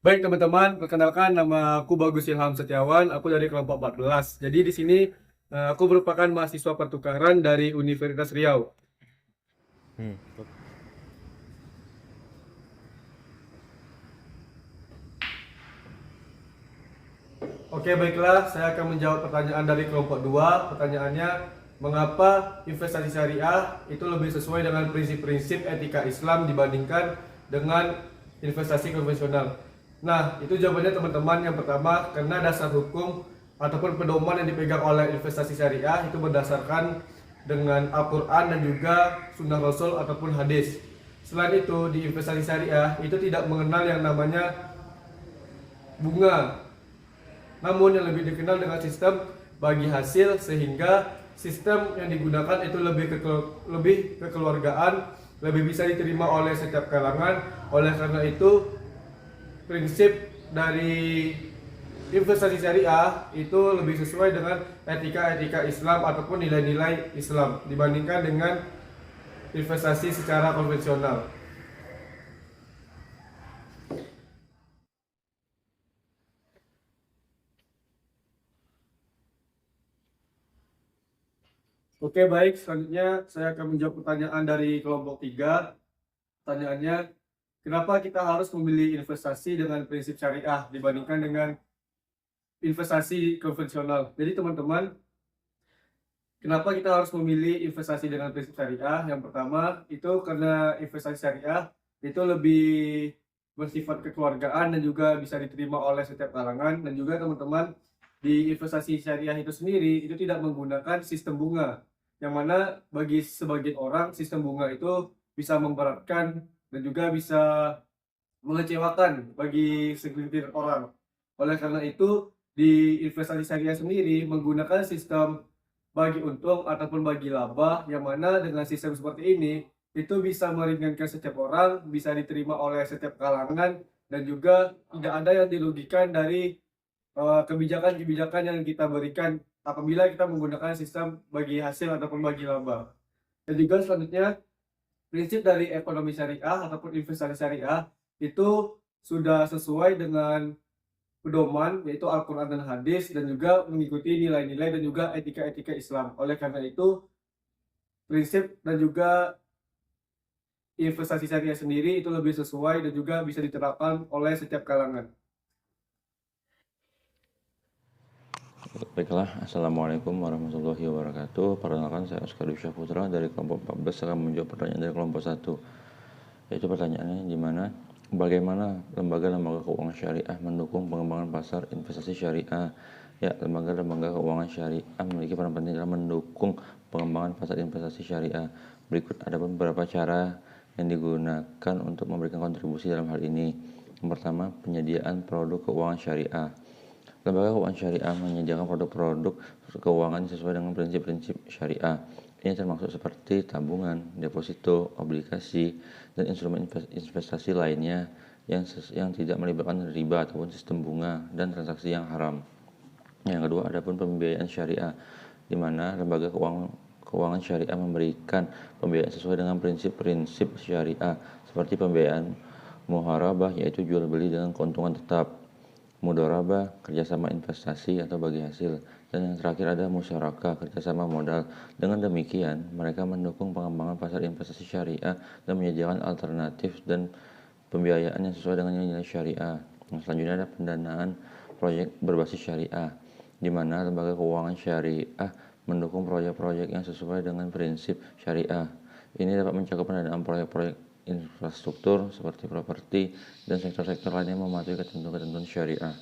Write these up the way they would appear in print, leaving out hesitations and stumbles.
Baik teman-teman, perkenalkan nama aku Bagus Ilham Setiawan, aku dari kelompok 14. Jadi di sini aku merupakan mahasiswa pertukaran dari Universitas Riau. Hmm. Oke, baiklah, saya akan menjawab pertanyaan dari kelompok 2. Pertanyaannya, mengapa investasi syariah itu lebih sesuai dengan prinsip-prinsip etika Islam dibandingkan dengan investasi konvensional? Nah, itu jawabannya teman-teman. Yang pertama, karena dasar hukum ataupun pedoman yang dipegang oleh investasi syariah itu berdasarkan dengan Al-Quran dan juga Sunnah Rasul ataupun hadis. Selain itu, di investasi syariah itu tidak mengenal yang namanya bunga, namun yang lebih dikenal dengan sistem bagi hasil, sehingga sistem yang digunakan itu lebih kekeluargaan, lebih bisa diterima oleh setiap kalangan. Oleh karena itu, prinsip dari investasi syariah itu lebih sesuai dengan etika-etika Islam ataupun nilai-nilai Islam dibandingkan dengan investasi secara konvensional. Oke, baik, selanjutnya saya akan menjawab pertanyaan dari kelompok 3. Pertanyaannya, kenapa kita harus memilih investasi dengan prinsip syariah dibandingkan dengan investasi konvensional? Jadi teman-teman, kenapa kita harus memilih investasi dengan prinsip syariah? Yang pertama, itu karena investasi syariah itu lebih bersifat kekeluargaan dan juga bisa diterima oleh setiap kalangan. Dan juga teman-teman, di investasi syariah itu sendiri itu tidak menggunakan sistem bunga. Yang mana bagi sebagian orang sistem bunga itu bisa memberatkan dan juga bisa mengecewakan bagi segelintir orang. Oleh karena itu, di investasi syariah sendiri menggunakan sistem bagi untung ataupun bagi laba, yang mana dengan sistem seperti ini itu bisa meringankan setiap orang, bisa diterima oleh setiap kalangan, dan juga tidak ada yang dirugikan dari kebijakan-kebijakan yang kita berikan apabila kita menggunakan sistem bagi hasil ataupun bagi laba. Dan juga selanjutnya, prinsip dari ekonomi syariah ataupun investasi syariah itu sudah sesuai dengan pedoman, yaitu Al-Quran dan hadis, dan juga mengikuti nilai-nilai dan juga etika-etika Islam. Oleh karena itu, prinsip dan juga investasi syariah sendiri itu lebih sesuai dan juga bisa diterapkan oleh setiap kalangan. Baiklah, Assalamualaikum warahmatullahi wabarakatuh. Perkenalkan, saya Oscar Dusya Putra dari kelompok 14 akan menjawab pertanyaan dari kelompok 1. Yaitu pertanyaannya di mana bagaimana lembaga-lembaga keuangan syariah mendukung pengembangan pasar investasi syariah. Ya, lembaga-lembaga keuangan syariah memiliki peran penting dalam mendukung pengembangan pasar investasi syariah. Berikut ada beberapa cara yang digunakan untuk memberikan kontribusi dalam hal ini. Yang pertama, penyediaan produk keuangan syariah. Lembaga keuangan syariah menyediakan produk-produk keuangan sesuai dengan prinsip-prinsip syariah. Ini termasuk seperti tabungan, deposito, obligasi, dan instrumen investasi lainnya yang tidak melibatkan riba ataupun sistem bunga dan transaksi yang haram. Yang kedua, ada pun pembiayaan syariah, di mana lembaga keuangan syariah memberikan pembiayaan sesuai dengan prinsip-prinsip syariah, seperti pembiayaan muharabah, yaitu jual beli dengan keuntungan tetap, mudharabah, kerjasama investasi atau bagi hasil, dan yang terakhir ada musyarakah, kerjasama modal. Dengan demikian, mereka mendukung pengembangan pasar investasi syariah dan menyediakan alternatif dan pembiayaan yang sesuai dengan nilai syariah. Yang selanjutnya ada pendanaan proyek berbasis syariah, di mana lembaga keuangan syariah mendukung proyek-proyek yang sesuai dengan prinsip syariah. Ini dapat mencakup pendanaan proyek-proyek infrastruktur seperti properti dan sektor-sektor lainnya mematuhi ketentuan-ketentuan syariah.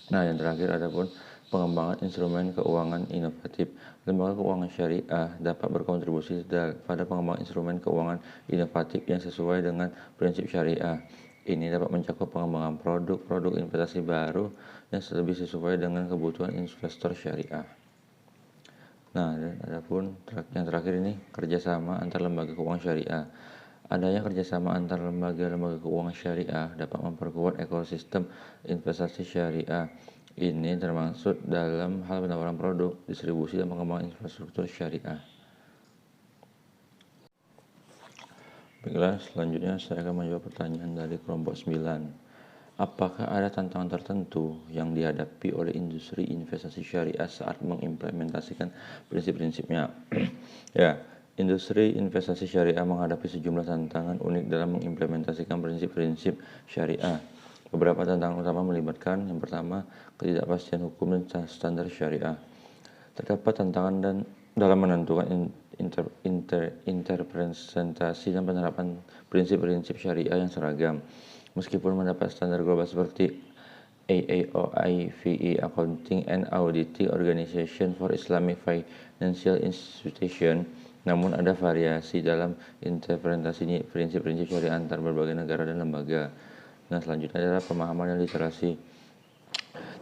Nah, yang terakhir ada pun pengembangan instrumen keuangan inovatif. Lembaga keuangan syariah dapat berkontribusi pada pengembangan instrumen keuangan inovatif yang sesuai dengan prinsip syariah. Ini dapat mencakup pengembangan produk-produk investasi baru yang lebih sesuai dengan kebutuhan investor syariah. Nah, dan adapun yang terakhir ini kerjasama antar lembaga keuangan syariah. Adanya kerjasama antar lembaga-lembaga keuangan syariah dapat memperkuat ekosistem investasi syariah. Ini termasuk dalam hal penawaran produk, distribusi, dan pengembangan infrastruktur syariah. Baiklah, selanjutnya saya akan menjawab pertanyaan dari kelompok 9. apakah ada tantangan tertentu yang dihadapi oleh industri investasi syariah saat mengimplementasikan prinsip-prinsipnya? Ya, industri investasi syariah menghadapi sejumlah tantangan unik dalam mengimplementasikan prinsip-prinsip syariah. Beberapa tantangan utama melibatkan yang pertama, ketidakpastian hukum dan standar syariah. Terdapat tantangan dalam menentukan interpretasi dan penerapan prinsip-prinsip syariah yang seragam. Meskipun mendapat standar global seperti AAOIVE Accounting and Auditing Organization for Islamic Financial Institution, namun ada variasi dalam interpretasi prinsip-prinsip syariah antar berbagai negara dan lembaga. Nah, selanjutnya adalah pemahaman dan literasi.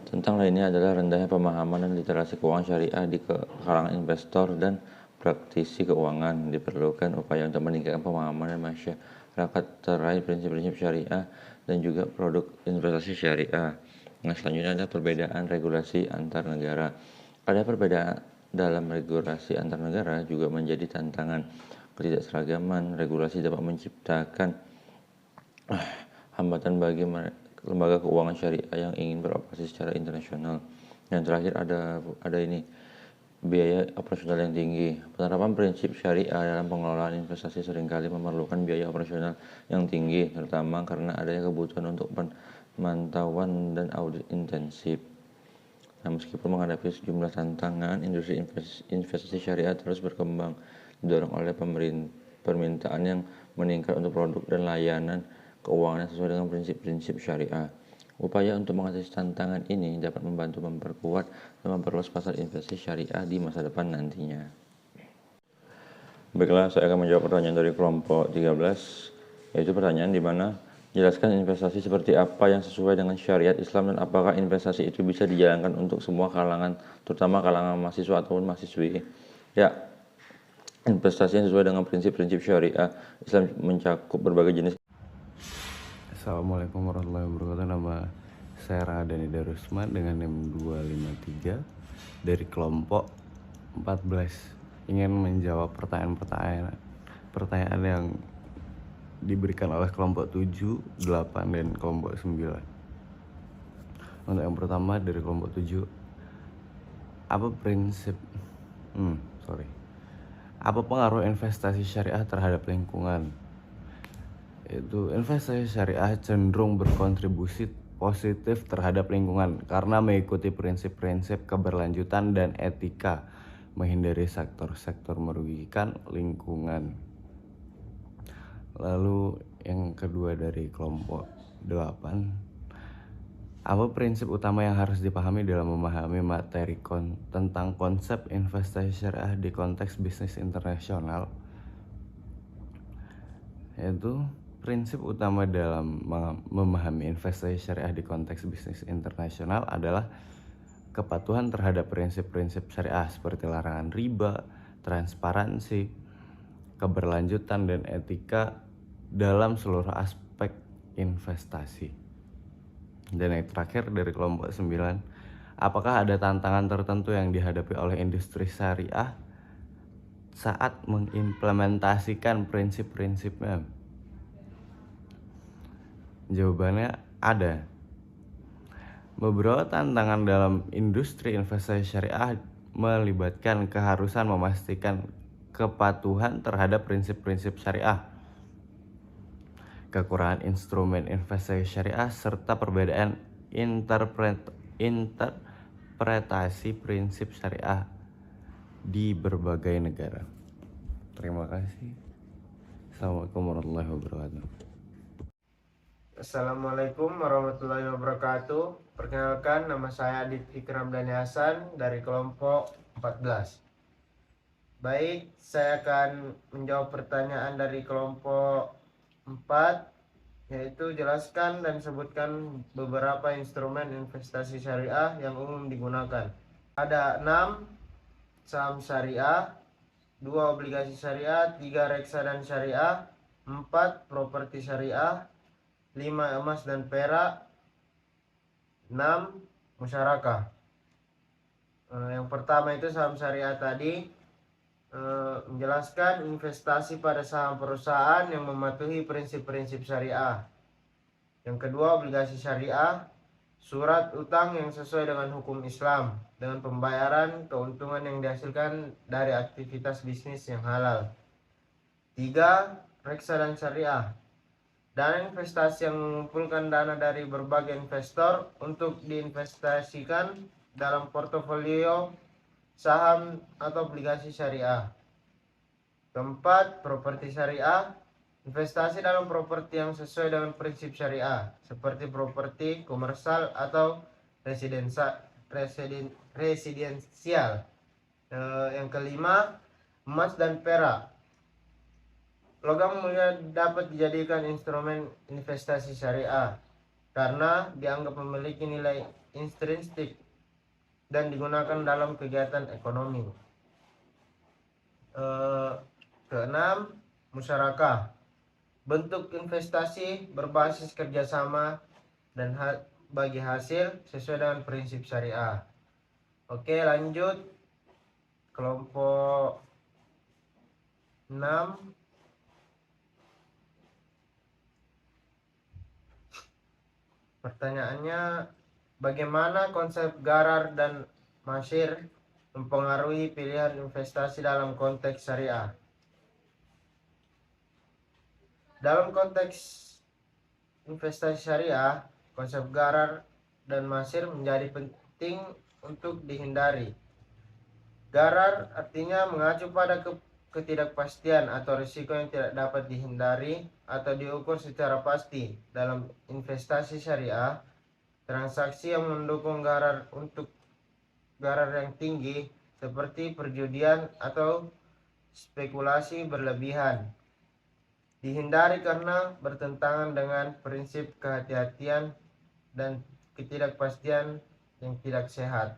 Tentang lainnya adalah rendahnya pemahaman dan literasi keuangan syariah di kalangan investor dan praktisi keuangan. Diperlukan upaya untuk meningkatkan pemahaman dan masyarakat terkait prinsip-prinsip syariah dan juga produk investasi syariah. Nah, selanjutnya ada perbedaan regulasi antar negara. Ada perbedaan dalam regulasi antar negara juga menjadi tantangan. Ketidakseragaman regulasi dapat menciptakan hambatan bagi lembaga keuangan syariah yang ingin beroperasi secara internasional. Yang terakhir ada ini, biaya operasional yang tinggi. Penerapan prinsip syariah dalam pengelolaan investasi seringkali memerlukan biaya operasional yang tinggi, terutama karena adanya kebutuhan untuk pemantauan dan audit intensif. Nah, meskipun menghadapi sejumlah tantangan, industri investasi syariah terus berkembang, didorong oleh permintaan yang meningkat untuk produk dan layanan keuangan yang sesuai dengan prinsip-prinsip syariah. Upaya untuk mengatasi tantangan ini dapat membantu memperkuat dan memperluas pasar investasi syariah di masa depan nantinya. Baiklah, saya akan menjawab pertanyaan dari kelompok 13, yaitu pertanyaan di mana jelaskan investasi seperti apa yang sesuai dengan syariat Islam dan apakah investasi itu bisa dijalankan untuk semua kalangan, terutama kalangan mahasiswa ataupun mahasiswi. Ya, investasi yang sesuai dengan prinsip-prinsip syariah Islam mencakup berbagai jenis. Assalamualaikum warahmatullahi wabarakatuh. Nama saya Ramadhani Darusman dengan NIM 253 dari kelompok 14. Ingin menjawab pertanyaan yang diberikan oleh kelompok 7, 8, dan kelompok 9. Untuk yang pertama dari kelompok 7, apa apa pengaruh investasi syariah terhadap lingkungan? Itu investasi syariah cenderung berkontribusi positif terhadap lingkungan karena mengikuti prinsip-prinsip keberlanjutan dan etika, menghindari sektor-sektor merugikan lingkungan. Lalu yang kedua dari kelompok 8, apa prinsip utama yang harus dipahami dalam memahami materi tentang konsep investasi syariah di konteks bisnis internasional? Yaitu prinsip utama dalam memahami investasi syariah di konteks bisnis internasional adalah kepatuhan terhadap prinsip-prinsip syariah seperti larangan riba, transparansi, keberlanjutan, dan etika dalam seluruh aspek investasi. Dan yang terakhir dari kelompok 9, apakah ada tantangan tertentu yang dihadapi oleh industri syariah saat mengimplementasikan prinsip-prinsipnya? Jawabannya ada. Beberapa tantangan dalam industri investasi syariah melibatkan keharusan memastikan kepatuhan terhadap prinsip-prinsip syariah, kekurangan instrumen investasi syariah, serta perbedaan interpretasi prinsip syariah di berbagai negara. Terima kasih. Assalamualaikum warahmatullahi wabarakatuh. Assalamualaikum warahmatullahi wabarakatuh. Perkenalkan, nama saya Adit Fikram Dhani Hasan dari kelompok 14. Baik, saya akan menjawab pertanyaan dari kelompok 4, yaitu jelaskan dan sebutkan beberapa instrumen investasi syariah yang umum digunakan. Ada 6 saham syariah, 2 obligasi syariah, 3 reksadana syariah, 4 properti syariah, 5 emas dan perak, 6 musyarakah. Yang pertama itu saham syariah tadi, menjelaskan investasi pada saham perusahaan yang mematuhi prinsip-prinsip syariah. Yang kedua, obligasi syariah, surat utang yang sesuai dengan hukum Islam dengan pembayaran keuntungan yang dihasilkan dari aktivitas bisnis yang halal. 3. Reksadana syariah, dana investasi yang mengumpulkan dana dari berbagai investor untuk diinvestasikan dalam portofolio saham atau obligasi syariah. Keempat, properti syariah, investasi dalam properti yang sesuai dengan prinsip syariah, seperti properti komersial atau residensial. Yang kelima, emas dan perak. Logam mulia dapat dijadikan instrumen investasi syariah karena dianggap memiliki nilai intrinsik dan digunakan dalam kegiatan ekonomi. Keenam, musyarakah, bentuk investasi berbasis kerjasama dan bagi hasil sesuai dengan prinsip syariah. Oke, lanjut kelompok 6. Pertanyaannya, bagaimana konsep gharar dan masyir mempengaruhi pilihan investasi dalam konteks syariah? Dalam konteks investasi syariah, konsep gharar dan masyir menjadi penting untuk dihindari. Gharar artinya mengacu pada ketidakpastian atau risiko yang tidak dapat dihindari atau diukur secara pasti. Dalam investasi syariah, transaksi yang mendukung gharar yang tinggi seperti perjudian atau spekulasi berlebihan dihindari karena bertentangan dengan prinsip kehati-hatian dan ketidakpastian yang tidak sehat.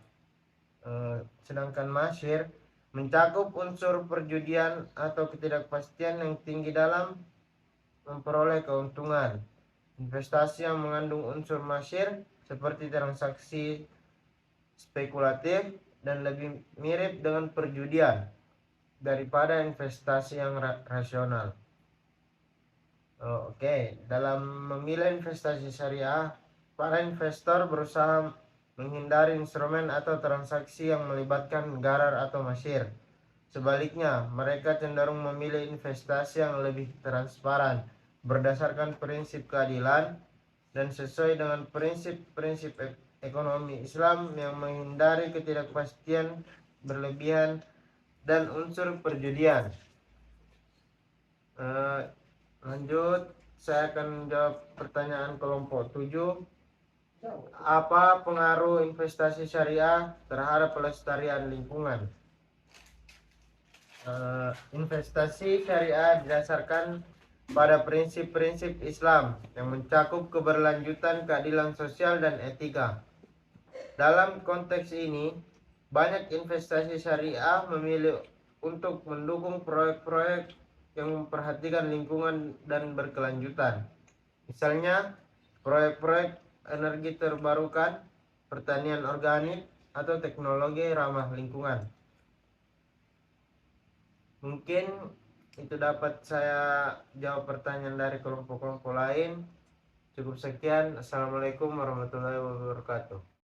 Sedangkan masyir mencakup unsur perjudian atau ketidakpastian yang tinggi dalam memperoleh keuntungan. Investasi yang mengandung unsur masyir seperti transaksi spekulatif dan lebih mirip dengan perjudian daripada investasi yang rasional. Oke, dalam memilih investasi syariah, para investor berusaha menghindari instrumen atau transaksi yang melibatkan gharar atau masyir. Sebaliknya, mereka cenderung memilih investasi yang lebih transparan, berdasarkan prinsip keadilan, dan sesuai dengan prinsip-prinsip ekonomi Islam yang menghindari ketidakpastian berlebihan dan unsur perjudian. Lanjut, saya akan menjawab pertanyaan kelompok 7. Apa pengaruh investasi syariah terhadap pelestarian lingkungan? Investasi syariah didasarkan pada prinsip-prinsip Islam yang mencakup keberlanjutan, keadilan sosial, dan etika. Dalam konteks ini, banyak investasi syariah memilih untuk mendukung proyek-proyek yang memperhatikan lingkungan dan berkelanjutan. Misalnya, proyek-proyek energi terbarukan, pertanian organik, atau teknologi ramah lingkungan. Mungkin itu dapat saya jawab pertanyaan dari kelompok-kelompok lain. Cukup sekian. Assalamualaikum warahmatullahi wabarakatuh.